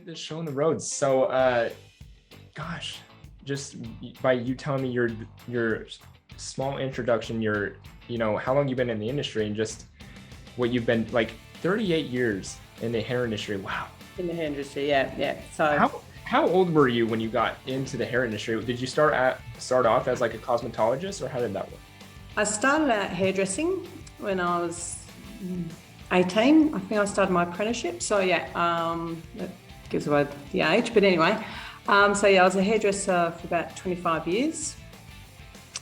get this show on the road. So, gosh, just by you telling me your small introduction, how long you've been in the industry and just what you've been like 38 years in the hair industry. Wow. In the hair industry, yeah. So how old were you when you got into the hair industry? Did you start off as like a cosmetologist, or how did that work? I started out hairdressing when I was 18. I think I started my apprenticeship. So yeah, that gives away the age. But anyway, I was a hairdresser for about 25 years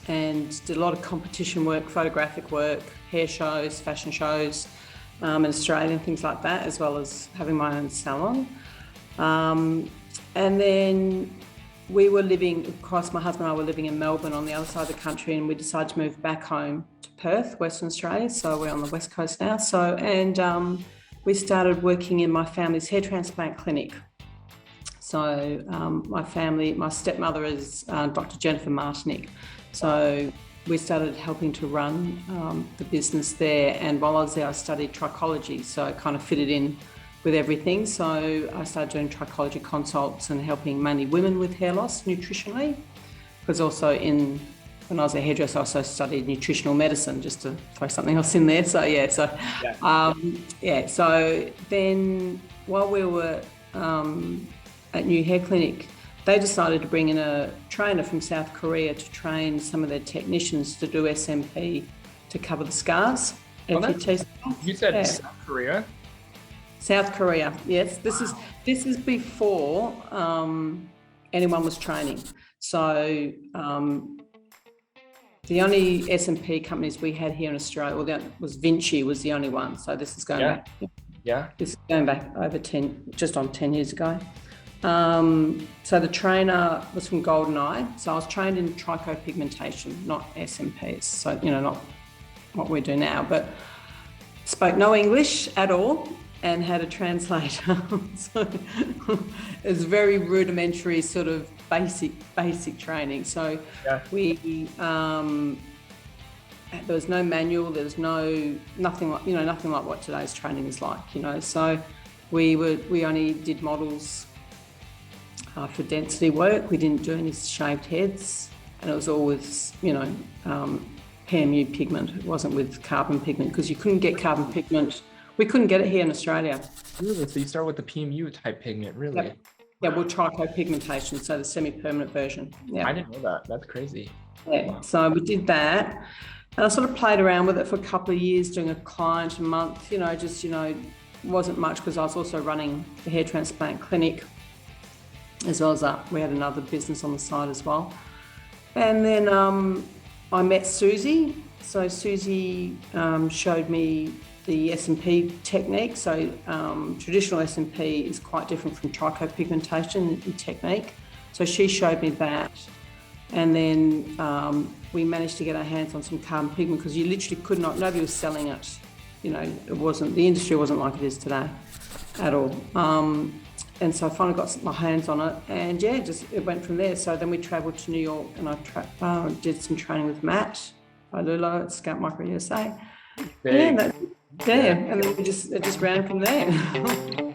and did a lot of competition work, photographic work, hair shows, fashion shows in Australia and things like that, as well as having my own salon. And then we were living, of course, my husband and I were living in Melbourne on the other side of the country, and we decided to move back home to Perth, Western Australia. So we're on the West Coast now. We started working in my family's hair transplant clinic. So my stepmother is Dr. Jennifer Martinick. So we started helping to run the business there. And while I was there, I studied trichology. So it kind of fitted in with everything. So I started doing trichology consults and helping mainly women with hair loss nutritionally. Because also when I was a hairdresser, I also studied nutritional medicine, just to throw something else in there. So So then while we were at New Hair Clinic, they decided to bring in a trainer from South Korea to train some of their technicians to do SMP to cover the scars. You said South Korea? South Korea, yes. Wow. This is before anyone was training. So the only SMP companies we had here in Australia, was Vinci was the only one. So this is going back. Yeah. This is going back over 10 years ago. So the trainer was from GoldenEye. So I was trained in trichopigmentation, not SMPs. So, not what we do now, but spoke no English at all and had a translator. So it's very rudimentary, sort of basic training. So we, there was no manual, there was nothing like what today's training is like, So we only did models for density work. We didn't do any shaved heads, and it was always, PMU pigment. It wasn't with carbon pigment, because you couldn't get carbon pigment. We couldn't get it here in Australia. Really? So you start with the PMU type pigment, really? Yep. Yeah, well, trichopigmentation, so the semi-permanent version. Yeah. I didn't know that. That's crazy. Yeah, wow. So we did that. And I sort of played around with it for a couple of years, doing a client a month, wasn't much, because I was also running the hair transplant clinic, as well as we had another business on the side as well. And then I met Susie. So Susie showed me the SMP technique. So traditional SMP is quite different from trichopigmentation in technique. So she showed me that. And then we managed to get our hands on some carbon pigment, because you literally could not, nobody was selling it. The industry wasn't like it is today at all. And so I finally got my hands on it, and it went from there. So then we travelled to New York, and I did some training with Matt by Lulo at Scalp Micro USA. And then it just ran from there.